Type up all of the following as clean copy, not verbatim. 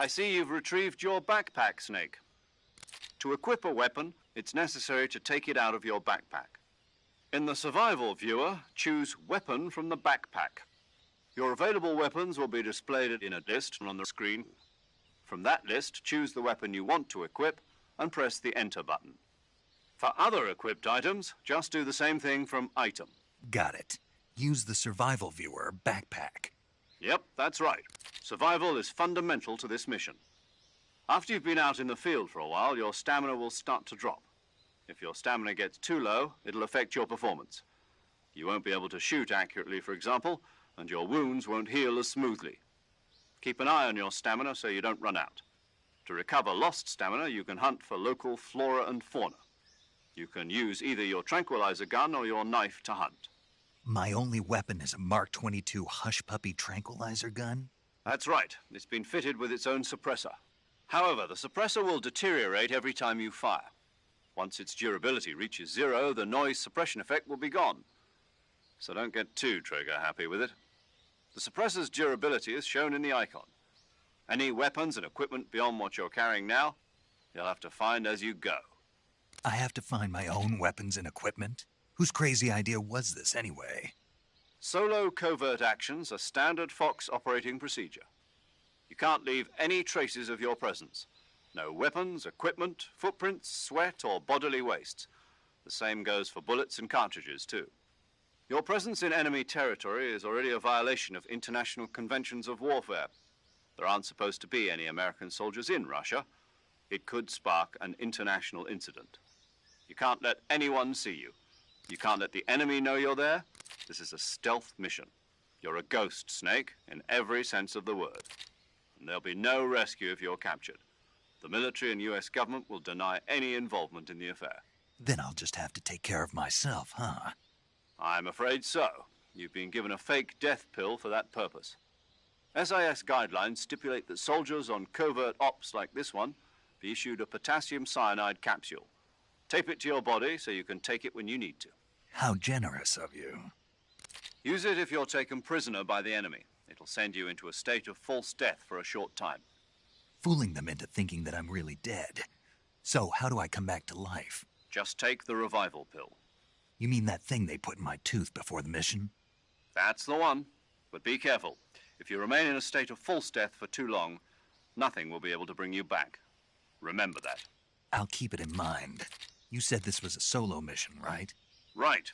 I see you've retrieved your backpack, Snake. To equip a weapon, it's necessary to take it out of your backpack. In the survival viewer, choose Weapon from the backpack. Your available weapons will be displayed in a list on the screen. From that list, choose the weapon you want to equip and press the Enter button. For other equipped items, just do the same thing from Item. Got it. Use the survival viewer backpack. Yep, that's right. Survival is fundamental to this mission. After you've been out in the field for a while, your stamina will start to drop. If your stamina gets too low, it'll affect your performance. You won't be able to shoot accurately, for example, and your wounds won't heal as smoothly. Keep an eye on your stamina so you don't run out. To recover lost stamina, you can hunt for local flora and fauna. You can use either your tranquilizer gun or your knife to hunt. My only weapon is a Mark 22 Hush Puppy tranquilizer gun? That's right. It's been fitted with its own suppressor. However, the suppressor will deteriorate every time you fire. Once its durability reaches 0, the noise suppression effect will be gone. So don't get too trigger happy with it. The suppressor's durability is shown in the icon. Any weapons and equipment beyond what you're carrying now, you'll have to find as you go. I have to find my own weapons and equipment? Whose crazy idea was this anyway? Solo covert actions are standard Fox operating procedure. You can't leave any traces of your presence. No weapons, equipment, footprints, sweat, or bodily wastes. The same goes for bullets and cartridges, too. Your presence in enemy territory is already a violation of international conventions of warfare. There aren't supposed to be any American soldiers in Russia. It could spark an international incident. You can't let anyone see you. You can't let the enemy know you're there. This is a stealth mission. You're a ghost, Snake, in every sense of the word. And there'll be no rescue if you're captured. The military and U.S. government will deny any involvement in the affair. Then I'll just have to take care of myself, huh? I'm afraid so. You've been given a fake death pill for that purpose. SIS guidelines stipulate that soldiers on covert ops like this one be issued a potassium cyanide capsule. Tape it to your body so you can take it when you need to. How generous of you. Use it if you're taken prisoner by the enemy. It'll send you into a state of false death for a short time. Fooling them into thinking that I'm really dead. So how do I come back to life? Just take the revival pill. You mean that thing they put in my tooth before the mission? That's the one. But be careful. If you remain in a state of false death for too long, nothing will be able to bring you back. Remember that. I'll keep it in mind. You said this was a solo mission, right? Right.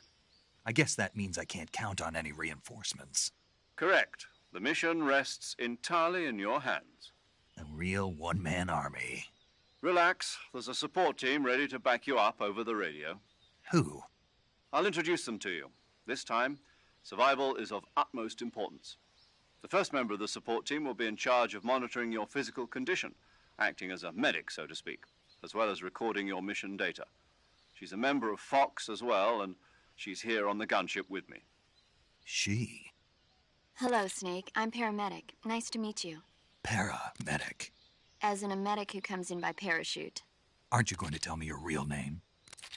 I guess that means I can't count on any reinforcements. Correct. The mission rests entirely in your hands. A real one-man army. Relax. There's a support team ready to back you up over the radio. Who? I'll introduce them to you. This time, survival is of utmost importance. The first member of the support team will be in charge of monitoring your physical condition, acting as a medic, so to speak, as well as recording your mission data. She's a member of Fox as well, and she's here on the gunship with me. She? Hello, Snake. I'm paramedic. Nice to meet you. Paramedic? As in a medic who comes in by parachute. Aren't you going to tell me your real name?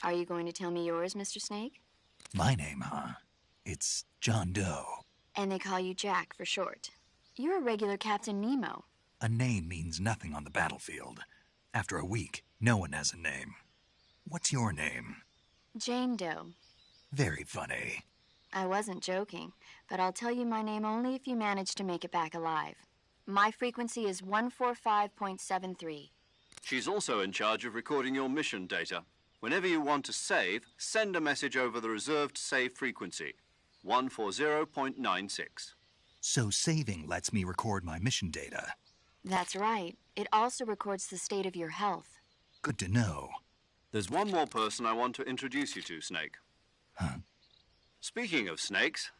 Are you going to tell me yours, Mr. Snake? My name, huh? It's John Doe. And they call you Jack for short. You're a regular Captain Nemo. A name means nothing on the battlefield. After a week, no one has a name. What's your name? Jane Doe. Very funny. I wasn't joking, but I'll tell you my name only if you manage to make it back alive. My frequency is 145.73. She's also in charge of recording your mission data. Whenever you want to save, send a message over the reserved save frequency, 140.96. So saving lets me record my mission data. That's right. It also records the state of your health. Good to know. There's one more person I want to introduce you to, Snake. Huh? Speaking of snakes,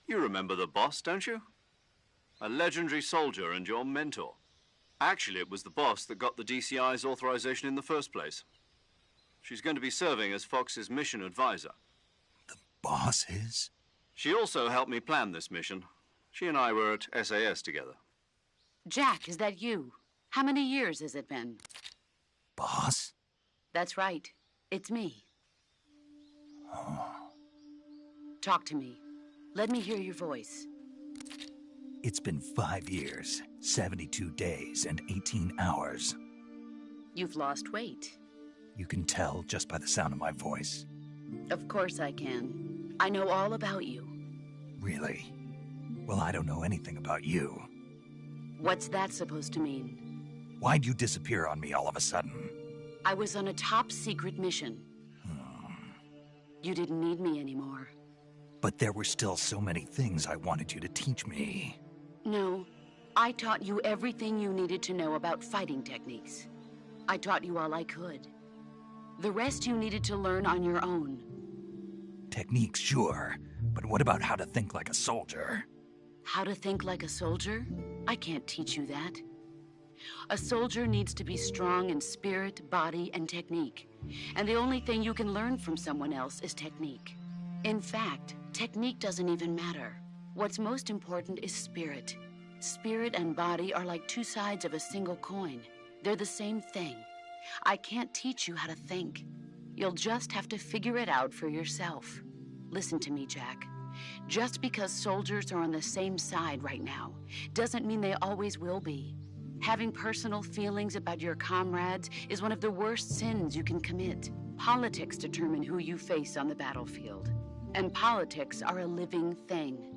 you remember the boss, don't you? A legendary soldier and your mentor. Actually, it was the boss that got the DCI's authorization in the first place. She's going to be serving as Fox's mission advisor. The boss is? She also helped me plan this mission. She and I were at SAS together. Jack, is that you? How many years has it been? Boss? That's right. It's me. Oh. Talk to me. Let me hear your voice. It's been 5 years 72 days and 18 hours. You've lost weight. You can tell just by the sound of my voice. Of course I can. I know all about you. Really? Well, I don't know anything about you. What's that supposed to mean? Why'd you disappear on me all of a sudden? I was on a top-secret mission. You didn't need me anymore. But there were still so many things I wanted you to teach me. No, I taught you everything you needed to know about fighting techniques. I taught you all I could. The rest you needed to learn on your own. Techniques, sure. But what about how to think like a soldier? How to think like a soldier? I can't teach you that. A soldier needs to be strong in spirit, body, and technique. And the only thing you can learn from someone else is technique. In fact, technique doesn't even matter. What's most important is spirit. Spirit and body are like two sides of a single coin. They're the same thing. I can't teach you how to think. You'll just have to figure it out for yourself. Listen to me, Jack. Just because soldiers are on the same side right now doesn't mean they always will be. Having personal feelings about your comrades is one of the worst sins you can commit. Politics determine who you face on the battlefield. And politics are a living thing.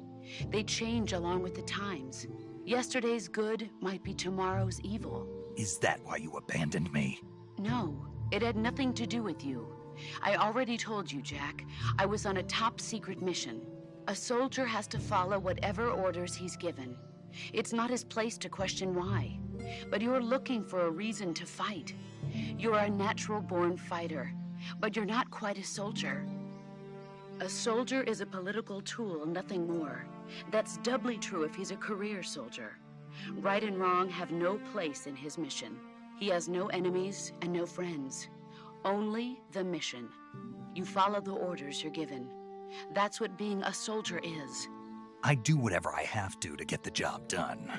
They change along with the times. Yesterday's good might be tomorrow's evil. Is that why you abandoned me? No, it had nothing to do with you. I already told you, Jack. I was on a top-secret mission. A soldier has to follow whatever orders he's given. It's not his place to question why. But you're looking for a reason to fight. You're a natural-born fighter, but you're not quite a soldier. A soldier is a political tool, nothing more. That's doubly true if he's a career soldier. Right and wrong have no place in his mission. He has no enemies and no friends. Only the mission. You follow the orders you're given. That's what being a soldier is. I do whatever I have to get the job done.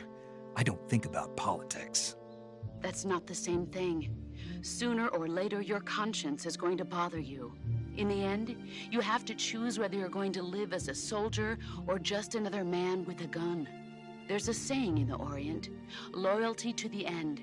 I don't think about politics. That's not the same thing. Sooner or later, your conscience is going to bother you. In the end, you have to choose whether you're going to live as a soldier or just another man with a gun. There's a saying in the Orient, loyalty to the end.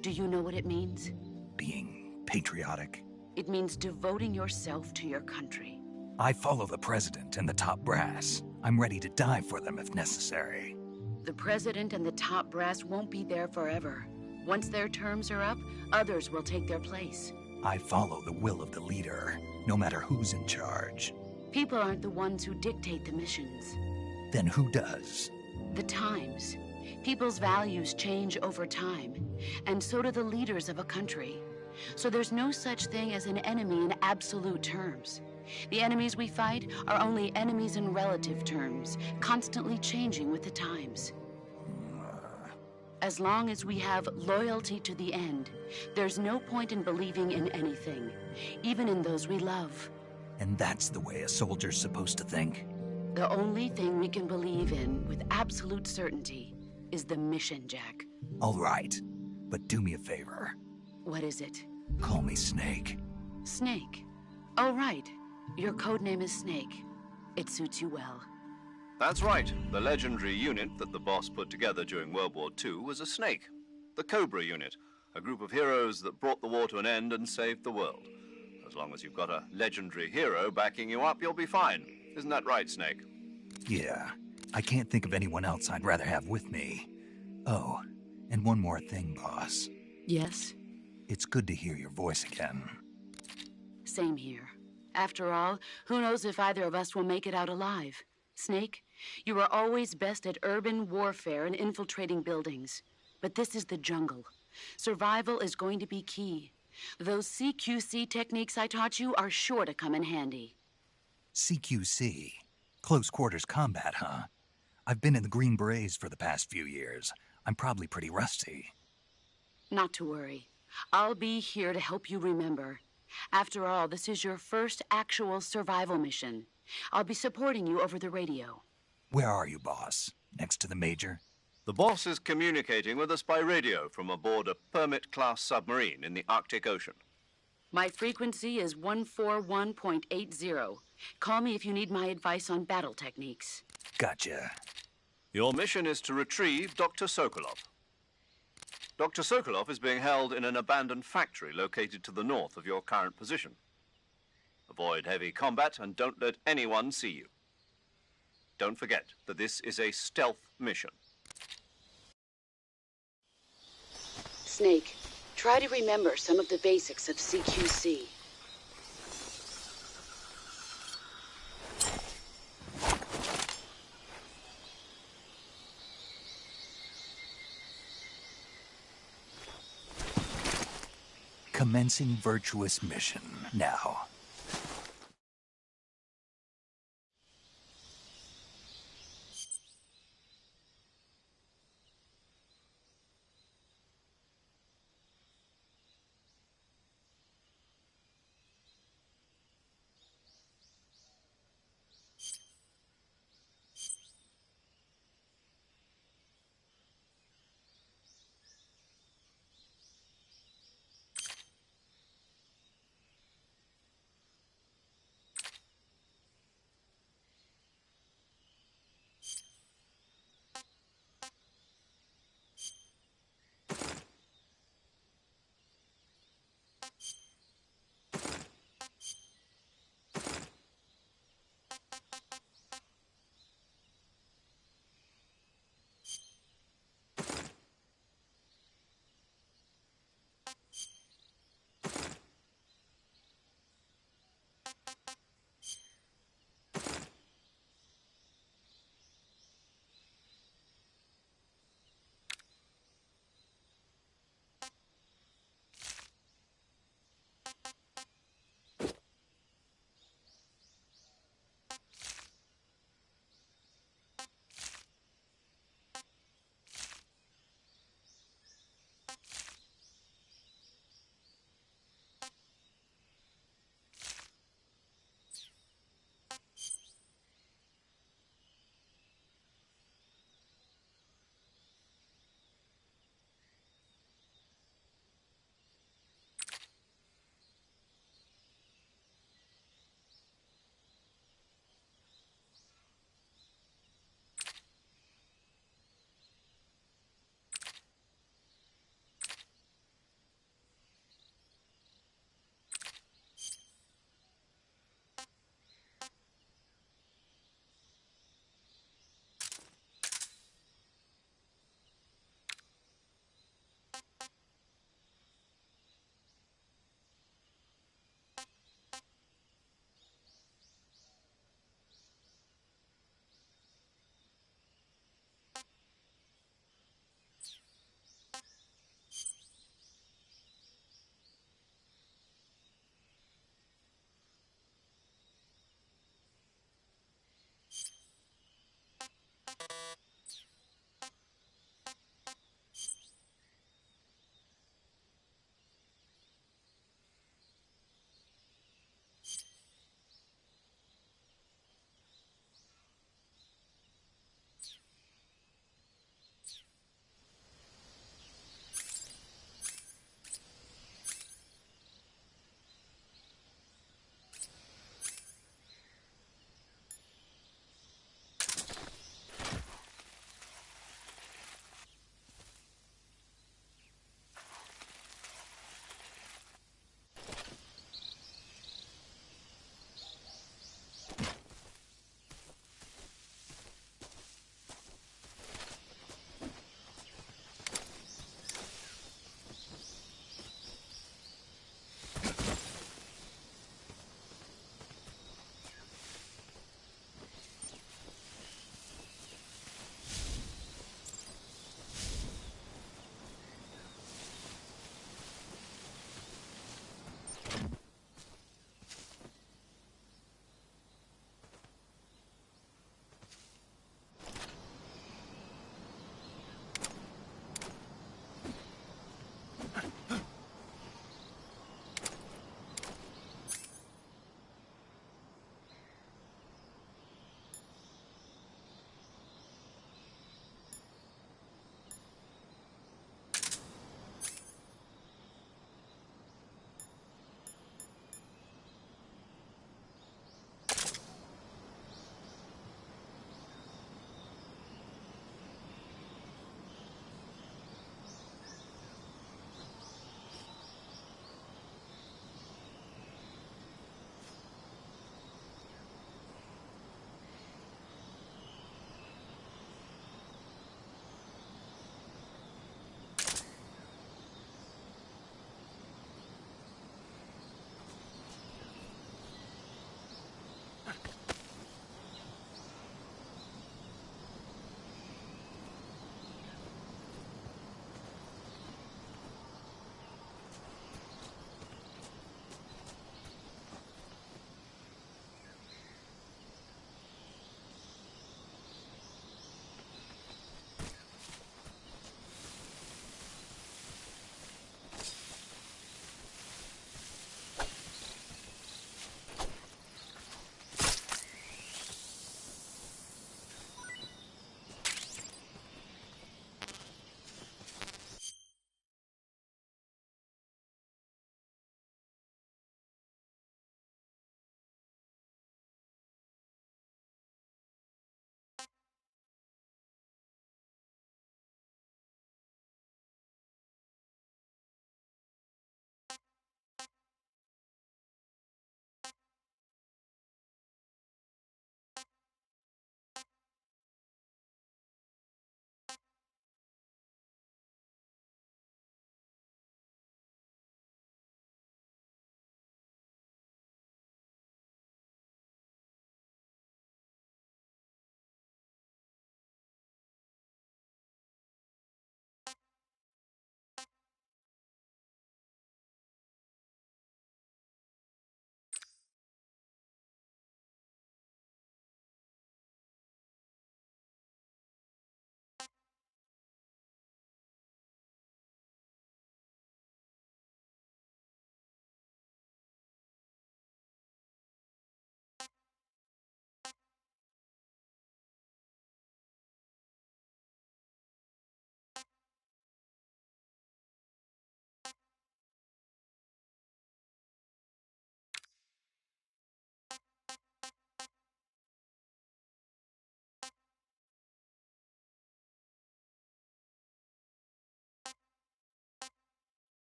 Do you know what it means? Being patriotic. It means devoting yourself to your country. I follow the president and the top brass. I'm ready to die for them if necessary. The president and the top brass won't be there forever. Once their terms are up, others will take their place. I follow the will of the leader, no matter who's in charge. People aren't the ones who dictate the missions. Then who does? The times. People's values change over time, and so do the leaders of a country. So there's no such thing as an enemy in absolute terms. The enemies we fight are only enemies in relative terms, constantly changing with the times. As long as we have loyalty to the end, there's no point in believing in anything, even in those we love. And that's the way a soldier's supposed to think? The only thing we can believe in with absolute certainty is the mission, Jack. All right, but do me a favor. What is it? Call me Snake. Snake. Oh, right. Your codename is Snake. It suits you well. That's right. The legendary unit that the boss put together during World War II was a snake. The Cobra unit, a group of heroes that brought the war to an end and saved the world. As long as you've got a legendary hero backing you up, you'll be fine. Isn't that right, Snake? Yeah. I can't think of anyone else I'd rather have with me. Oh, and one more thing, boss. Yes? It's good to hear your voice again. Same here. After all, who knows if either of us will make it out alive? Snake, you are always best at urban warfare and infiltrating buildings. But this is the jungle. Survival is going to be key. Those CQC techniques I taught you are sure to come in handy. CQC? Close quarters combat, huh? I've been in the Green Berets for the past few years. I'm probably pretty rusty. Not to worry. I'll be here to help you remember. After all, this is your first actual survival mission. I'll be supporting you over the radio. Where are you, boss? Next to the Major? The boss is communicating with us by radio from aboard a Permit-class submarine in the Arctic Ocean. My frequency is 141.80. Call me if you need my advice on battle techniques. Gotcha. Your mission is to retrieve Dr. Sokolov. Dr. Sokolov is being held in an abandoned factory located to the north of your current position. Avoid heavy combat and don't let anyone see you. Don't forget that this is a stealth mission. Snake, try to remember some of the basics of CQC. Commencing virtuous mission now.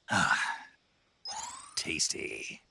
Ah, tasty.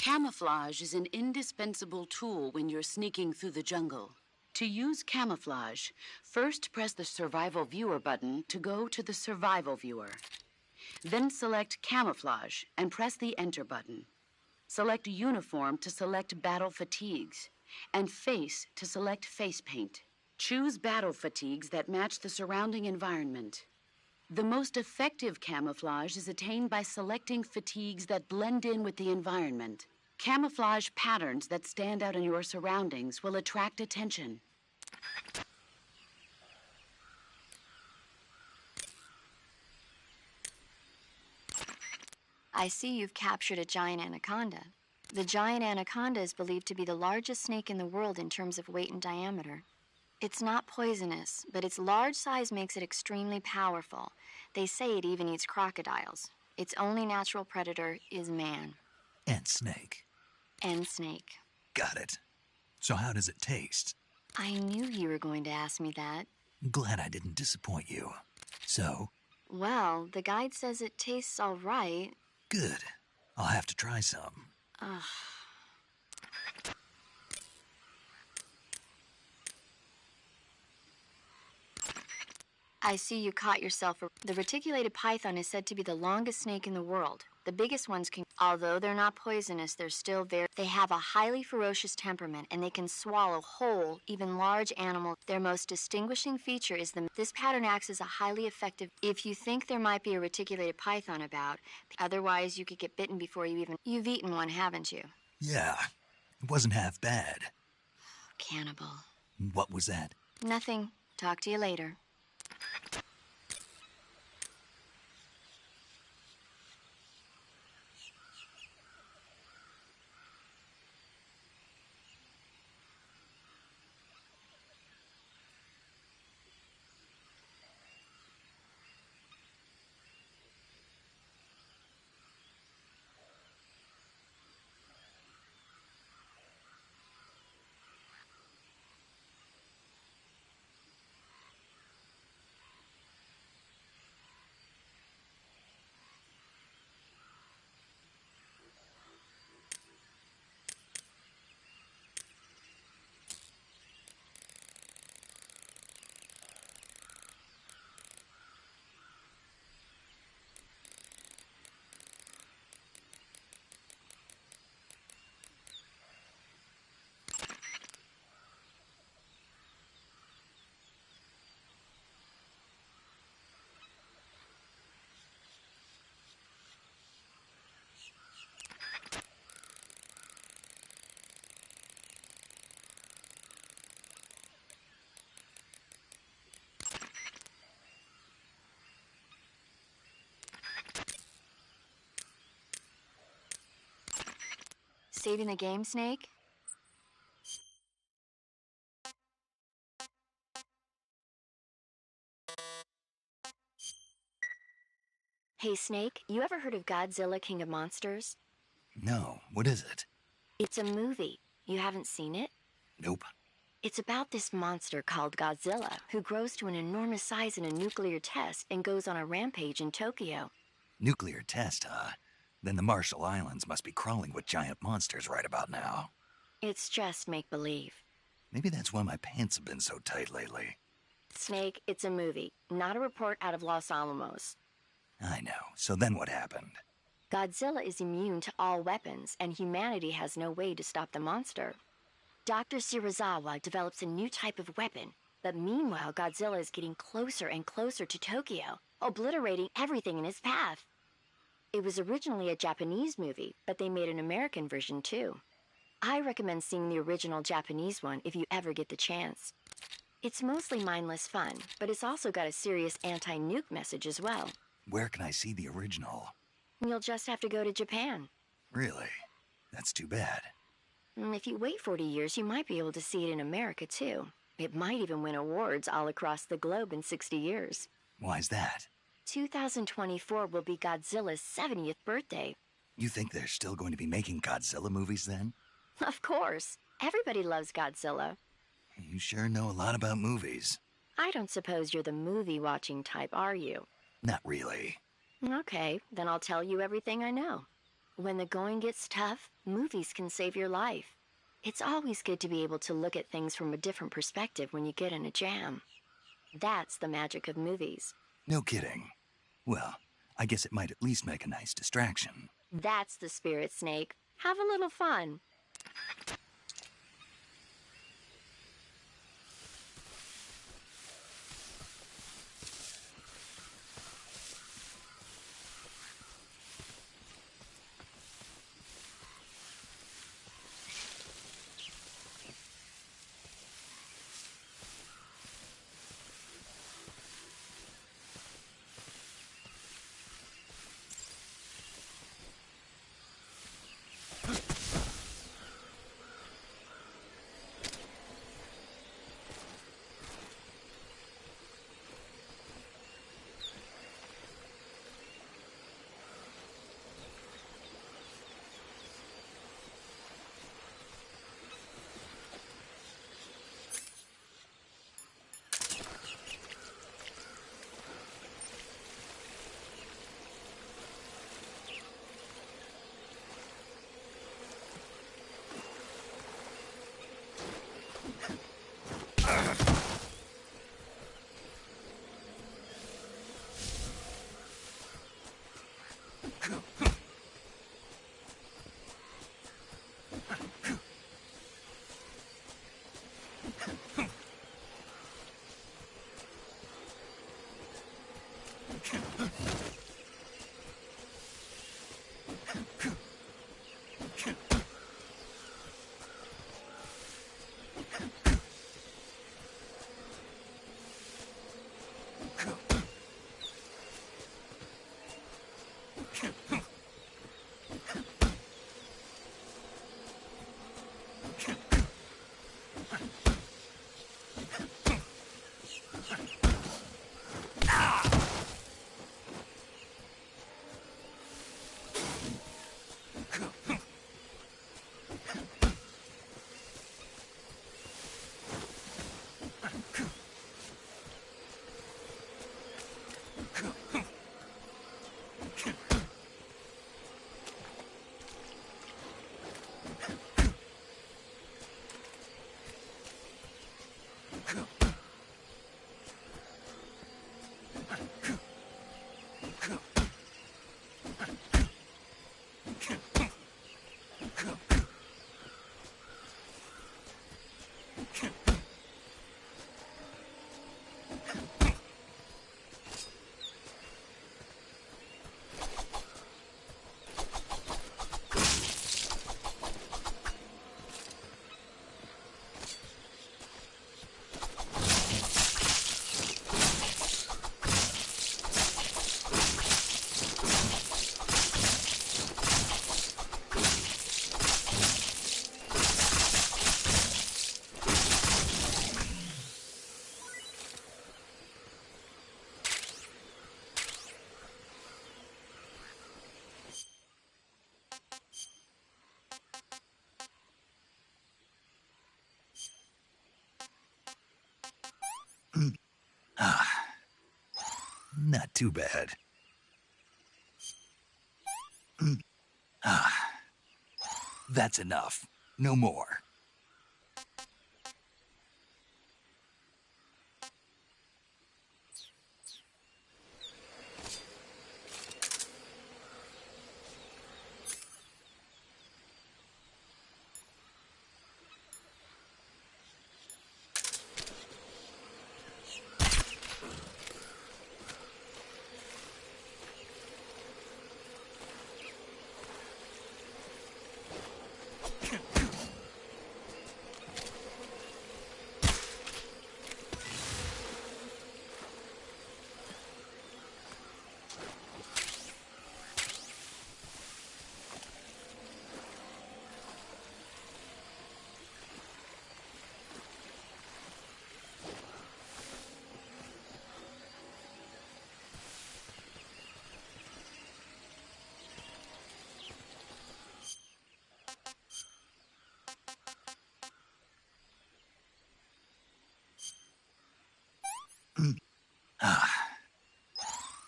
Camouflage is an indispensable tool when you're sneaking through the jungle. To use camouflage, first press the Survival Viewer button to go to the Survival Viewer. Then select Camouflage and press the Enter button. Select Uniform to select Battle Fatigues, and Face to select Face Paint. Choose battle fatigues that match the surrounding environment. The most effective camouflage is attained by selecting fatigues that blend in with the environment. Camouflage patterns that stand out in your surroundings will attract attention. I see you've captured a giant anaconda. The giant anaconda is believed to be the largest snake in the world in terms of weight and diameter. It's not poisonous, but its large size makes it extremely powerful. They say it even eats crocodiles. Its only natural predator is man. And snake. And snake. Got it. So how does it taste? I knew you were going to ask me that. Glad I didn't disappoint you. So? Well, the guide says it tastes all right. Good. I'll have to try some. Ugh. I see you caught yourself. The reticulated python is said to be the longest snake in the world. The biggest ones can, although they're not poisonous, they're still very, they have a highly ferocious temperament and they can swallow whole, even large animals. Their most distinguishing feature is this pattern acts as a highly effective, if you think there might be a reticulated python about, otherwise you could get bitten before you've eaten one, haven't you? Yeah, it wasn't half bad. Cannibal. What was that? Nothing. Talk to you later. Saving the game, Snake? Hey, Snake, you ever heard of Godzilla, King of Monsters? No, what is it? It's a movie. You haven't seen it? Nope. It's about this monster called Godzilla, who grows to an enormous size in a nuclear test and goes on a rampage in Tokyo. Nuclear test, huh? Then the Marshall Islands must be crawling with giant monsters right about now. It's just make-believe. Maybe that's why my pants have been so tight lately. Snake, it's a movie, not a report out of Los Alamos. I know. So then what happened? Godzilla is immune to all weapons, and humanity has no way to stop the monster. Dr. Shirazawa develops a new type of weapon, but meanwhile Godzilla is getting closer and closer to Tokyo, obliterating everything in his path. It was originally a Japanese movie, but they made an American version too. I recommend seeing the original Japanese one if you ever get the chance. It's mostly mindless fun, but it's also got a serious anti-nuke message as well. Where can I see the original? You'll just have to go to Japan. Really? That's too bad. If you wait 40 years, you might be able to see it in America too. It might even win awards all across the globe in 60 years. Why's that? 2024 will be Godzilla's 70th birthday. You think they're still going to be making Godzilla movies then? Of course. Everybody loves Godzilla. You sure know a lot about movies. I don't suppose you're the movie-watching type, are you? Not really. Okay, then I'll tell you everything I know. When the going gets tough, movies can save your life. It's always good to be able to look at things from a different perspective when you get in a jam. That's the magic of movies. No kidding. Well, I guess it might at least make a nice distraction. That's the spirit, Snake. Have a little fun. Not too bad. That's enough. No more.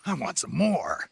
I want some more.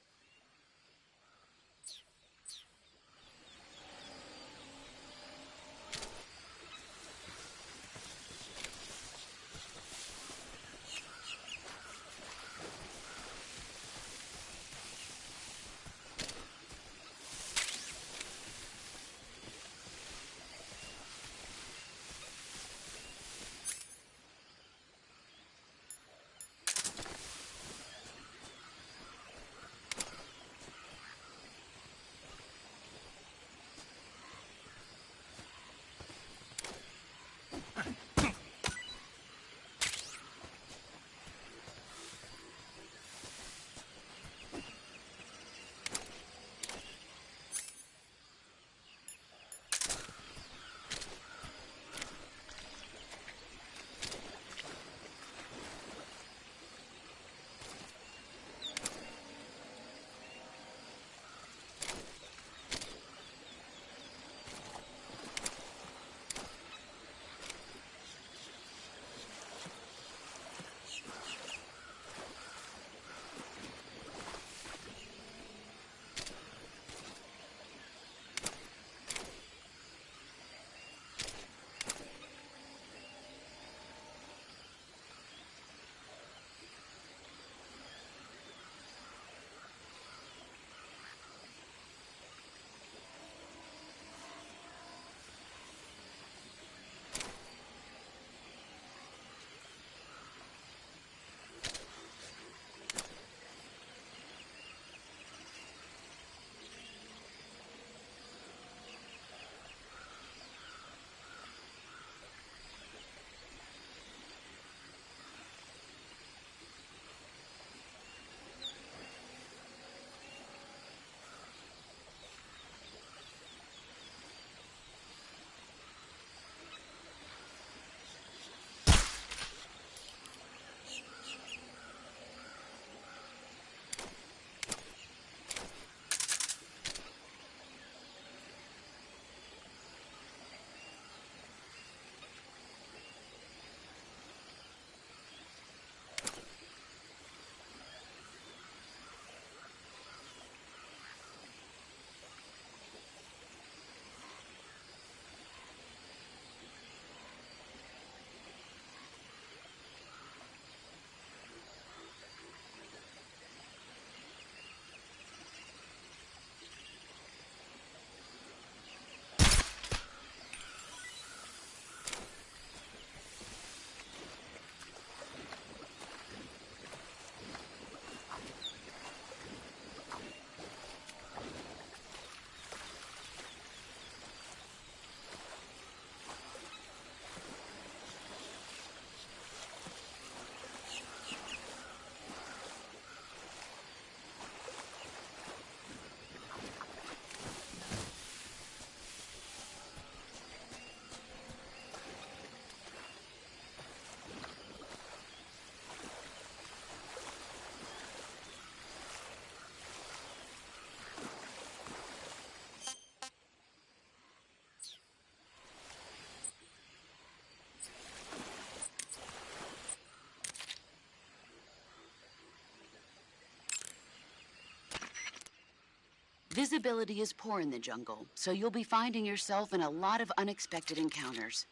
Visibility is poor in the jungle, so you'll be finding yourself in a lot of unexpected encounters.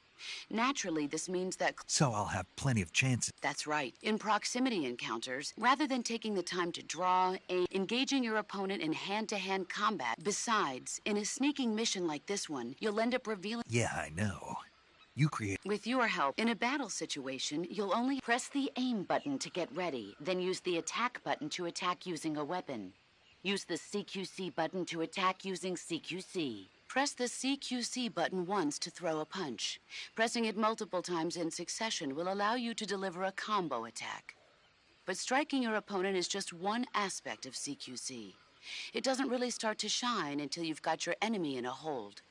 Naturally, this means that... So I'll have plenty of chances. That's right. In proximity encounters, rather than taking the time to draw, aim, engaging your opponent in hand-to-hand combat. Besides, in a sneaking mission like this one, you'll end up revealing... Yeah, I know. You create... With your help, in a battle situation, you'll only press the aim button to get ready, then use the attack button to attack using a weapon. Use the CQC button to attack using CQC. Press the CQC button once to throw a punch. Pressing it multiple times in succession will allow you to deliver a combo attack. But striking your opponent is just one aspect of CQC. It doesn't really start to shine until you've got your enemy in a hold.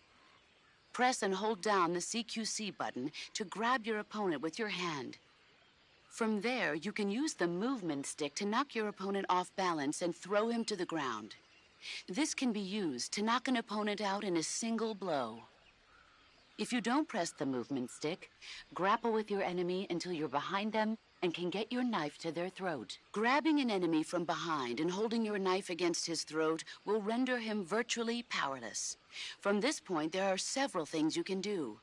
Press and hold down the CQC button to grab your opponent with your hand. From there, you can use the movement stick to knock your opponent off balance and throw him to the ground. This can be used to knock an opponent out in a single blow. If you don't press the movement stick, grapple with your enemy until you're behind them and can get your knife to their throat. Grabbing an enemy from behind and holding your knife against his throat will render him virtually powerless. From this point, there are several things you can do.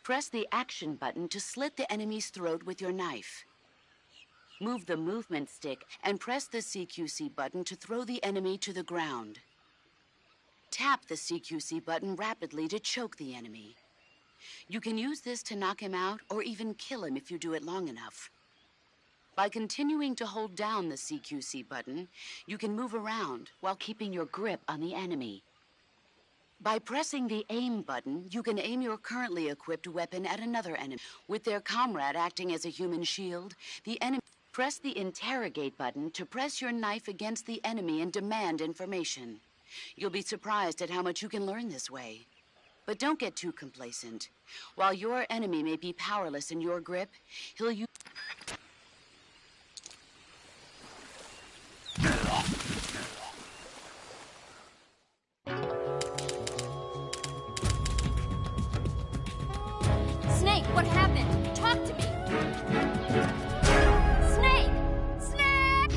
Press the action button to slit the enemy's throat with your knife. Move the movement stick and press the CQC button to throw the enemy to the ground. Tap the CQC button rapidly to choke the enemy. You can use this to knock him out or even kill him if you do it long enough. By continuing to hold down the CQC button, you can move around while keeping your grip on the enemy. By pressing the aim button, you can aim your currently equipped weapon at another enemy. With their comrade acting as a human shield, the enemy... Press the interrogate button to press your knife against the enemy and demand information. You'll be surprised at how much you can learn this way. But don't get too complacent. While your enemy may be powerless in your grip, he'll use... Snake, what happened? Talk to me! Snake! Snake!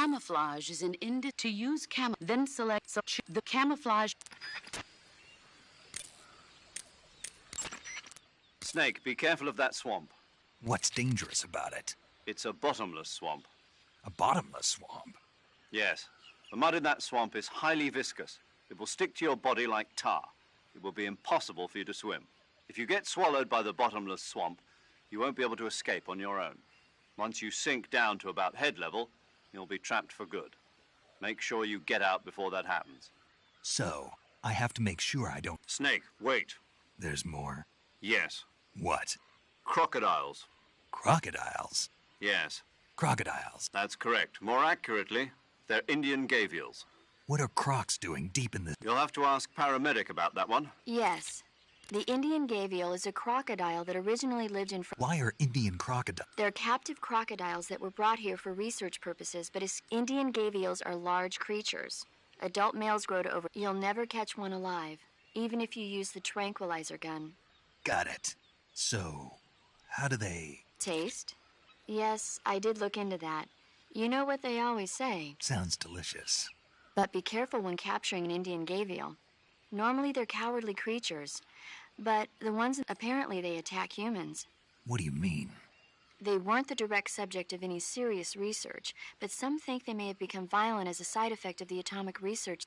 Camouflage is an to use then select the camouflage. Snake, be careful of that swamp. What's dangerous about it? It's a bottomless swamp. A bottomless swamp? Yes. The mud in that swamp is highly viscous. It will stick to your body like tar. It will be impossible for you to swim. If you get swallowed by the bottomless swamp, you won't be able to escape on your own. Once you sink down to about head level, you'll be trapped for good. Make sure you get out before that happens. So, I have to make sure I don't... Snake, wait. There's more? Yes. What? Crocodiles. Crocodiles? Yes. Crocodiles. That's correct. More accurately, they're Indian gavials. What are crocs doing deep in the... You'll have to ask paramedic about that one. Yes. The Indian gavial is a crocodile that originally lived in... Why are Indian crocodiles? They're captive crocodiles that were brought here for research purposes, but Indian gavials are large creatures. Adult males grow to over... You'll never catch one alive, even if you use the tranquilizer gun. Got it. So, how do they... Taste? Yes, I did look into that. You know what they always say. Sounds delicious. But be careful when capturing an Indian gavial. Normally they're cowardly creatures, but the ones apparently they attack humans. What do you mean? They weren't the direct subject of any serious research, but some think they may have become violent as a side effect of the atomic research.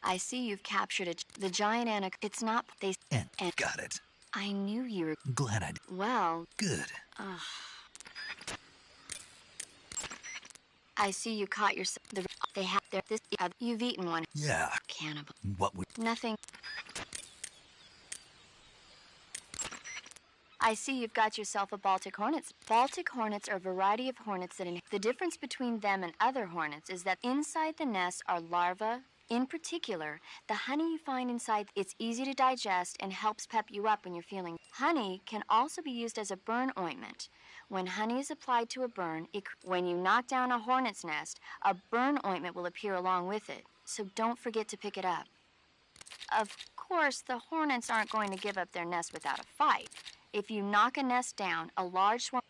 I see you've captured it. The giant anaconda. It's not. They. And got it. I knew you were. Glad I did. Well. Good. I see you caught yourself. They have their. This. You've eaten one. Yeah. Cannibal. What would... Nothing. I see you've got yourself a Baltic hornet. Baltic hornets are a variety of hornets that... The difference between them and other hornets is that inside the nest are larvae. In particular, the honey you find inside, it's easy to digest and helps pep you up when you're feeling. Honey can also be used as a burn ointment. When honey is applied to a burn, when you knock down a hornet's nest, a burn ointment will appear along with it. So don't forget to pick it up. Of course, the hornets aren't going to give up their nest without a fight. If you knock a nest down, a large swarm...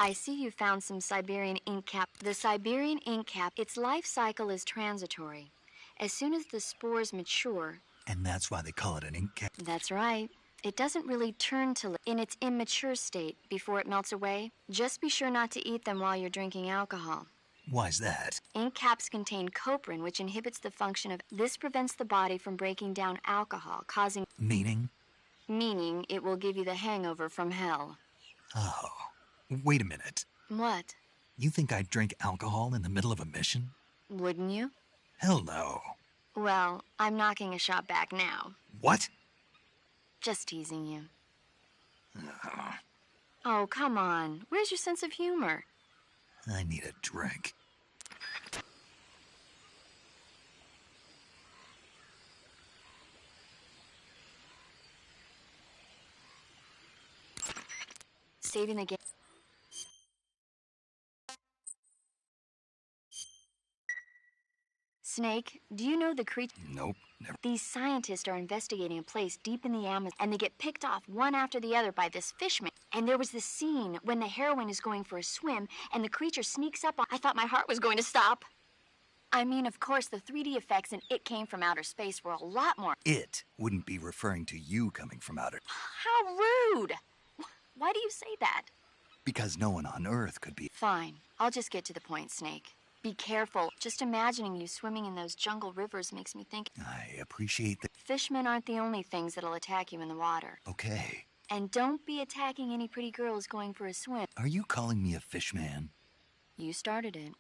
I see you found some Siberian ink cap. The Siberian ink cap, its life cycle is transitory. As soon as the spores mature... And that's why they call it an ink cap? That's right. It doesn't really turn to in its immature state before it melts away. Just be sure not to eat them while you're drinking alcohol. Why's that? Ink caps contain coprin, which inhibits the function of... This prevents the body from breaking down alcohol, causing... Meaning? Meaning it will give you the hangover from hell. Oh. Wait a minute. What? You think I'd drink alcohol in the middle of a mission? Wouldn't you? Hell no. Well, I'm knocking a shot back now. What? Just teasing you. Oh, come on. Where's your sense of humor? I need a drink. Saving the game. Snake, do you know the creature? Nope, never. These scientists are investigating a place deep in the Amazon, and they get picked off one after the other by this fishman. And there was this scene when the heroine is going for a swim, and the creature sneaks up on... I thought my heart was going to stop. I mean, of course, the 3D effects in It Came From Outer Space were a lot more... It wouldn't be referring to you coming from outer... How rude! Why do you say that? Because no one on Earth could be... Fine. I'll just get to the point, Snake. Be careful. Just imagining you swimming in those jungle rivers makes me think... I appreciate that... Fishmen aren't the only things that'll attack you in the water. Okay. And don't be attacking any pretty girls going for a swim. Are you calling me a fish man? You started it.